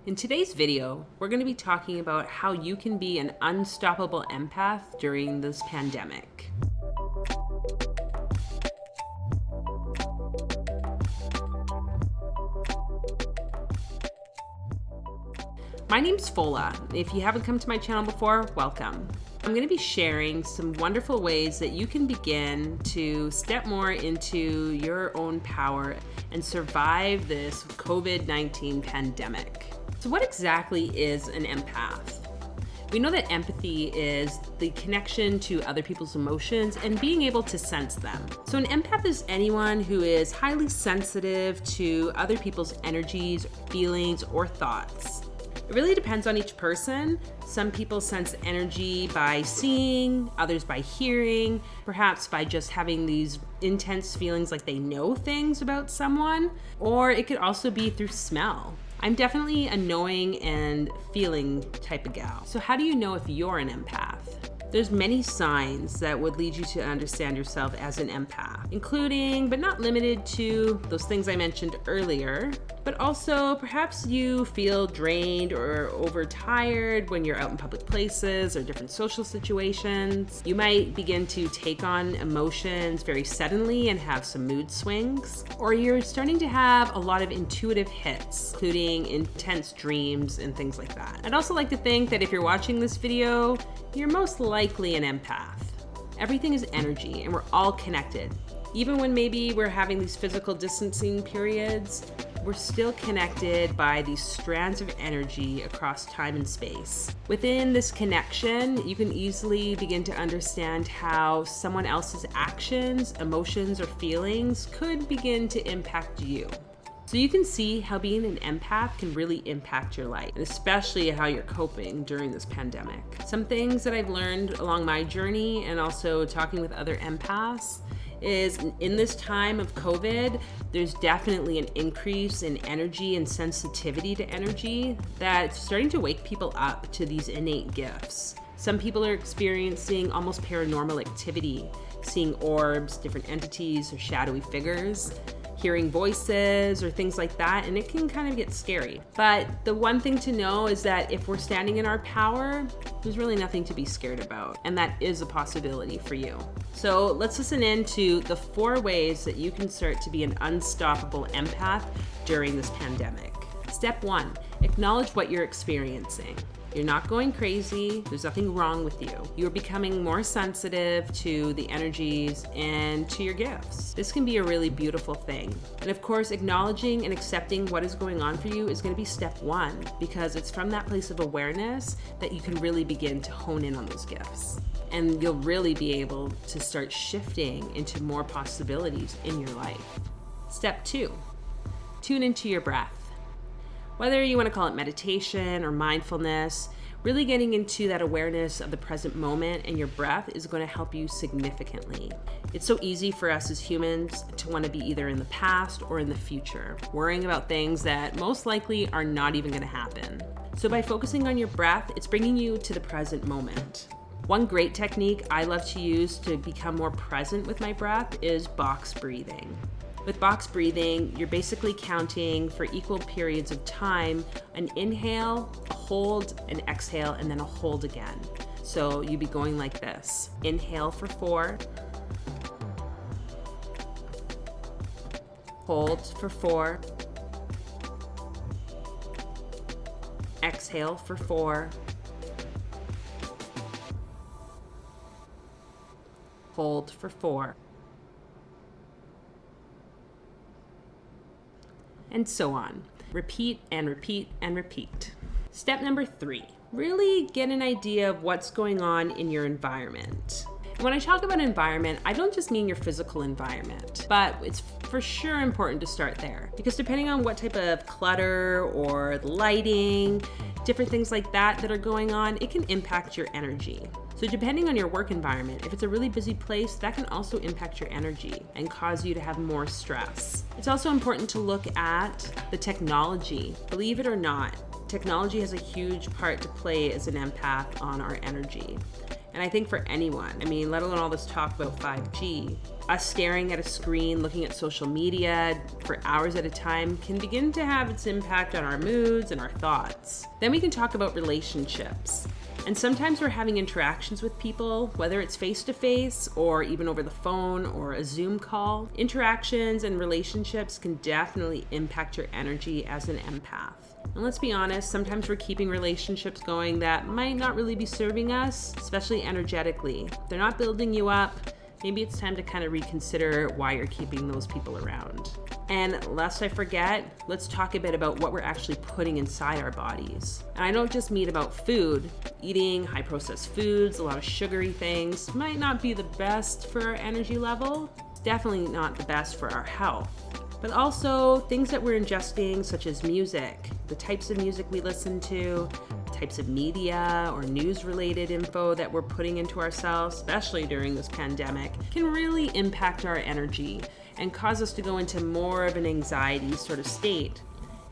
In today's video, we're going to be talking about how you can be an unstoppable empath during this pandemic. My name's Fola. If you haven't come to my channel before, welcome. I'm going to be sharing some wonderful ways that you can begin to step more into your own power and survive this COVID-19 pandemic. So what exactly is an empath? We know that empathy is the connection to other people's emotions and being able to sense them. So an empath is anyone who is highly sensitive to other people's energies, feelings, or thoughts. It really depends on each person. Some people sense energy by seeing, others by hearing, perhaps by just having these intense feelings like they know things about someone, or it could also be through smell. I'm definitely a knowing and feeling type of gal. So how do you know if you're an empath? There's many signs that would lead you to understand yourself as an empath, including, but not limited to, those things I mentioned earlier, but also perhaps you feel drained or overtired when you're out in public places or different social situations. You might begin to take on emotions very suddenly and have some mood swings, or you're starting to have a lot of intuitive hits, including intense dreams and things like that. I'd also like to think that if you're watching this video, you're most likely an empath. Everything is energy and we're all connected. Even when maybe we're having these physical distancing periods, we're still connected by these strands of energy across time and space. Within this connection, you can easily begin to understand how someone else's actions, emotions, or feelings could begin to impact you. So you can see how being an empath can really impact your life, and especially how you're coping during this pandemic. Some things that I've learned along my journey and also talking with other empaths is in this time of COVID, there's definitely an increase in energy and sensitivity to energy that's starting to wake people up to these innate gifts. Some people are experiencing almost paranormal activity, seeing orbs, different entities, or shadowy figures, hearing voices or things like that, and it can kind of get scary. But the one thing to know is that if we're standing in our power, there's really nothing to be scared about, and that is a possibility for you. So let's listen in to the 4 ways that you can start to be an unstoppable empath during this pandemic. Step 1, acknowledge what you're experiencing. You're not going crazy. There's nothing wrong with you. You're becoming more sensitive to the energies and to your gifts. This can be a really beautiful thing. And of course, acknowledging and accepting what is going on for you is going to be step 1, because it's from that place of awareness that you can really begin to hone in on those gifts. And you'll really be able to start shifting into more possibilities in your life. Step 2, tune into your breath. Whether you want to call it meditation or mindfulness, really getting into that awareness of the present moment and your breath is going to help you significantly. It's so easy for us as humans to want to be either in the past or in the future, worrying about things that most likely are not even going to happen. So by focusing on your breath, it's bringing you to the present moment. One great technique I love to use to become more present with my breath is box breathing. With box breathing, you're basically counting for equal periods of time, an inhale, a hold, an exhale, and then a hold again. So you'd be going like this. Inhale for 4, hold for 4, exhale for 4, hold for 4. And so on. Repeat and repeat and repeat. Step number 3, really get an idea of what's going on in your environment. And when I talk about environment, I don't just mean your physical environment, but it's for sure important to start there, because depending on what type of clutter or lighting, different things like that are going on, it can impact your energy. So depending on your work environment, if it's a really busy place, that can also impact your energy and cause you to have more stress. It's also important to look at the technology. Believe it or not, technology has a huge part to play as an empath on our energy. And I think for anyone, I mean, let alone all this talk about 5G, us staring at a screen, looking at social media for hours at a time can begin to have its impact on our moods and our thoughts. Then we can talk about relationships. And sometimes we're having interactions with people, whether it's face-to-face or even over the phone or a Zoom call. Interactions and relationships can definitely impact your energy as an empath. And let's be honest, sometimes we're keeping relationships going that might not really be serving us, especially energetically. They're not building you up. Maybe it's time to kind of reconsider why you're keeping those people around. And lest I forget, let's talk a bit about what we're actually putting inside our bodies. And I don't just mean about food. Eating high processed foods, a lot of sugary things might not be the best for our energy level. It's definitely not the best for our health. But also things that we're ingesting, such as music, the types of music we listen to, types of media or news-related info that we're putting into ourselves, especially during this pandemic, can really impact our energy and cause us to go into more of an anxiety sort of state.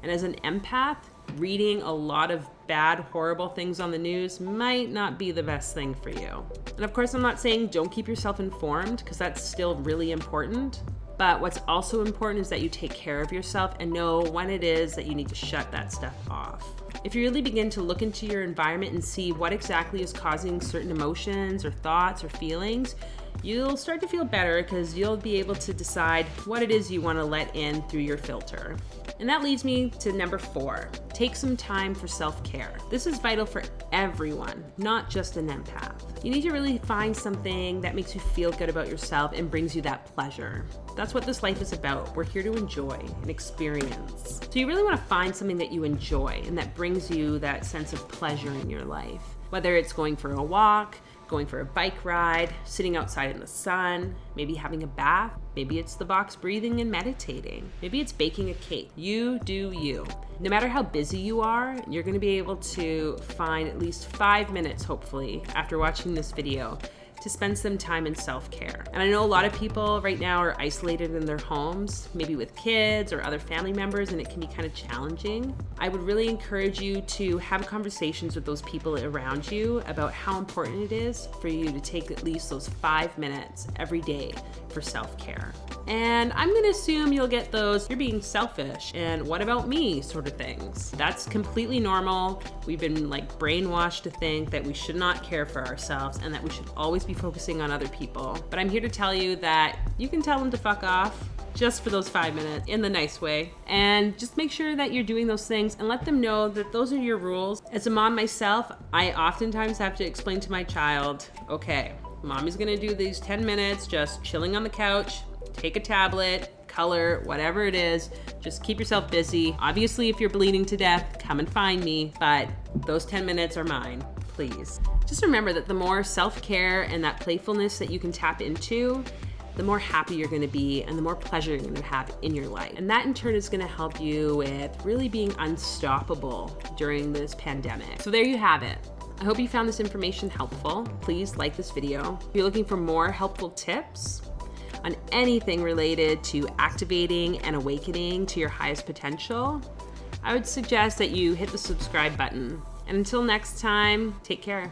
And as an empath, reading a lot of bad, horrible things on the news might not be the best thing for you. And of course, I'm not saying don't keep yourself informed, because that's still really important. But what's also important is that you take care of yourself and know when it is that you need to shut that stuff off. If you really begin to look into your environment and see what exactly is causing certain emotions or thoughts or feelings, you'll start to feel better because you'll be able to decide what it is you want to let in through your filter. And that leads me to number 4. Take some time for self-care. This is vital for everyone, not just an empath. You need to really find something that makes you feel good about yourself and brings you that pleasure. That's what this life is about. We're here to enjoy and experience. So you really want to find something that you enjoy and that brings you that sense of pleasure in your life. Whether it's going for a walk, going for a bike ride, sitting outside in the sun, maybe having a bath, maybe it's the box breathing and meditating, maybe it's baking a cake. You do you. No matter how busy you are, you're going to be able to find at least 5 minutes, hopefully, after watching this video, to spend some time in self-care. And I know a lot of people right now are isolated in their homes, maybe with kids or other family members, and it can be kind of challenging. I would really encourage you to have conversations with those people around you about how important it is for you to take at least those 5 minutes every day for self-care. And I'm gonna assume you'll get those "you're being selfish" and "what about me" sort of things. That's completely normal. We've been brainwashed to think that we should not care for ourselves and that we should always be focusing on other people. But I'm here to tell you that you can tell them to fuck off just for those 5 minutes in the nice way. And just make sure that you're doing those things and let them know that those are your rules. As a mom myself, I oftentimes have to explain to my child, okay, mommy's gonna do these 10 minutes just chilling on the couch, take a tablet, color, whatever it is, just keep yourself busy. Obviously, if you're bleeding to death, come and find me, but those 10 minutes are mine, please. Just remember that the more self-care and that playfulness that you can tap into, the more happy you're gonna be and the more pleasure you're gonna have in your life. And that in turn is gonna help you with really being unstoppable during this pandemic. So there you have it. I hope you found this information helpful. Please like this video. If you're looking for more helpful tips on anything related to activating and awakening to your highest potential, I would suggest that you hit the subscribe button. And until next time, take care.